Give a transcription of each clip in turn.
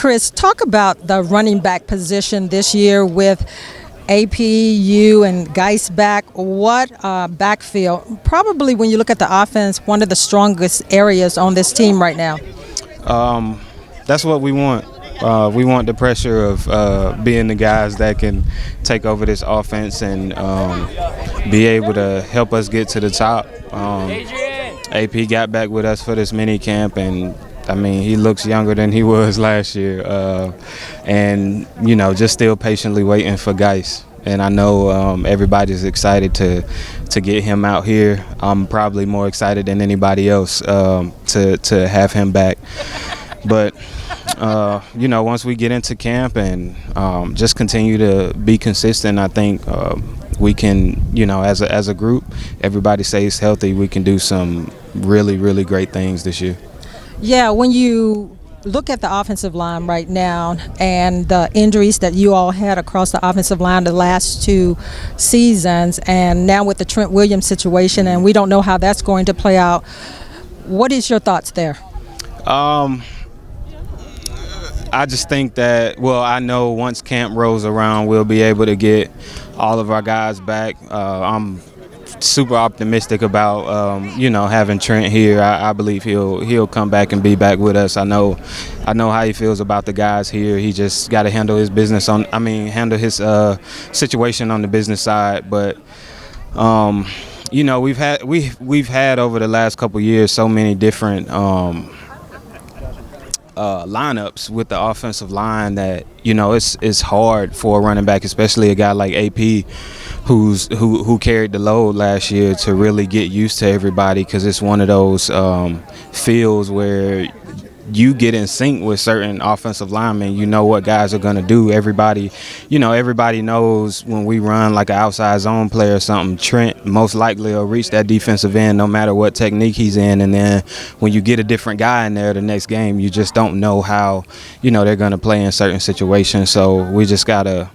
Chris, talk about the running back position this year with APU and Geis back. What backfield? Probably when you look at the offense, one of the strongest areas on this team right now. That's what we want. We want the pressure of being the guys that can take over this offense and be able to help us get to the top. AP got back with us for this mini camp, and I mean, he looks younger than he was last year, and just still patiently waiting for Geis. And I know everybody's excited to get him out here. I'm probably more excited than anybody else to have him back. But once we get into camp and just continue to be consistent, I think we can, as a group, everybody stays healthy. We can do some really, really great things this year. Yeah, when you look at the offensive line right now and the injuries that you all had across the offensive line the last 2 seasons, and now with the Trent Williams situation, and we don't know how that's going to play out, what is your thoughts there? I just think that, I know once camp rolls around, we'll be able to get all of our guys back. I'm super optimistic about, having Trent here. I believe he'll come back and be back with us. I know how he feels about the guys here. He just got to handle his business handle his situation on the business side. But we've had over the last couple years so many different lineups with the offensive line that it's hard for a running back, especially a guy like AP who carried the load last year, to really get used to everybody, because it's one of those fields where you get in sync with certain offensive linemen. You know what guys are going to do. Everybody knows when we run like an outside zone play or something, Trent most likely will reach that defensive end no matter what technique he's in. And then when you get a different guy in there the next game, you just don't know how, they're going to play in certain situations. So we just got to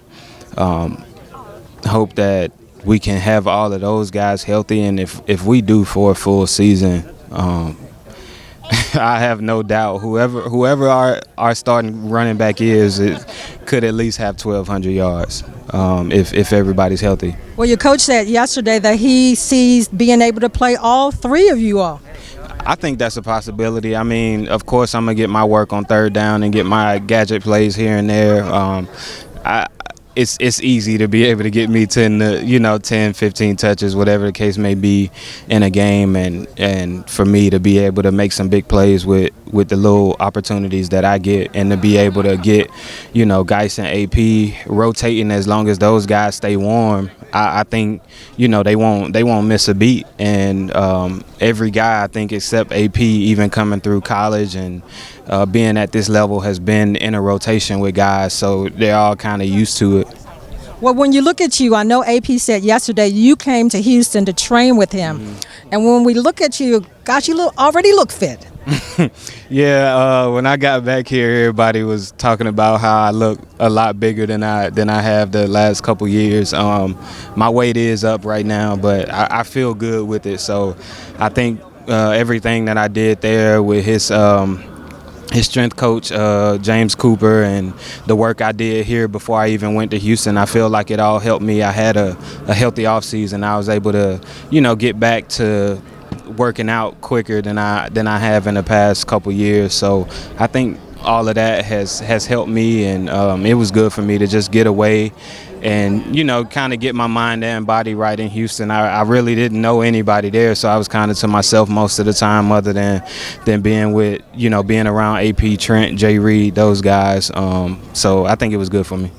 hope that we can have all of those guys healthy. And if we do for a full season, I have no doubt whoever our starting running back is, it could at least have 1,200 yards if everybody's healthy. Well, your coach said yesterday that he sees being able to play all 3 of you all. I think that's a possibility. I mean, of course, I'm going to get my work on third down and get my gadget plays here and there. It's easy to be able to get me 10, 15 touches, whatever the case may be in a game, and for me to be able to make some big plays with the little opportunities that I get, and to be able to get, Geis and AP rotating as long as those guys stay warm. I think, they won't miss a beat, and every guy, I think, except AP, even coming through college and being at this level, has been in a rotation with guys, so they're all kind of used to it. Well, when you look at you, I know AP said yesterday you came to Houston to train with him. And when we look at you, gosh, you already look fit. Yeah, when I got back here, everybody was talking about how I look a lot bigger than I have the last couple years. My weight is up right now, but I feel good with it. So I think everything that I did there with his strength coach, James Cooper, and the work I did here before I even went to Houston, I feel like it all helped me. I had a healthy offseason. I was able to, get back to working out quicker than I have in the past couple years. So I think all of that has helped me, and it was good for me to just get away and, kind of get my mind and body right in Houston. I really didn't know anybody there, so I was kind of to myself most of the time, other than being with, being around AP, Trent, Jay Reed, those guys. So I think it was good for me.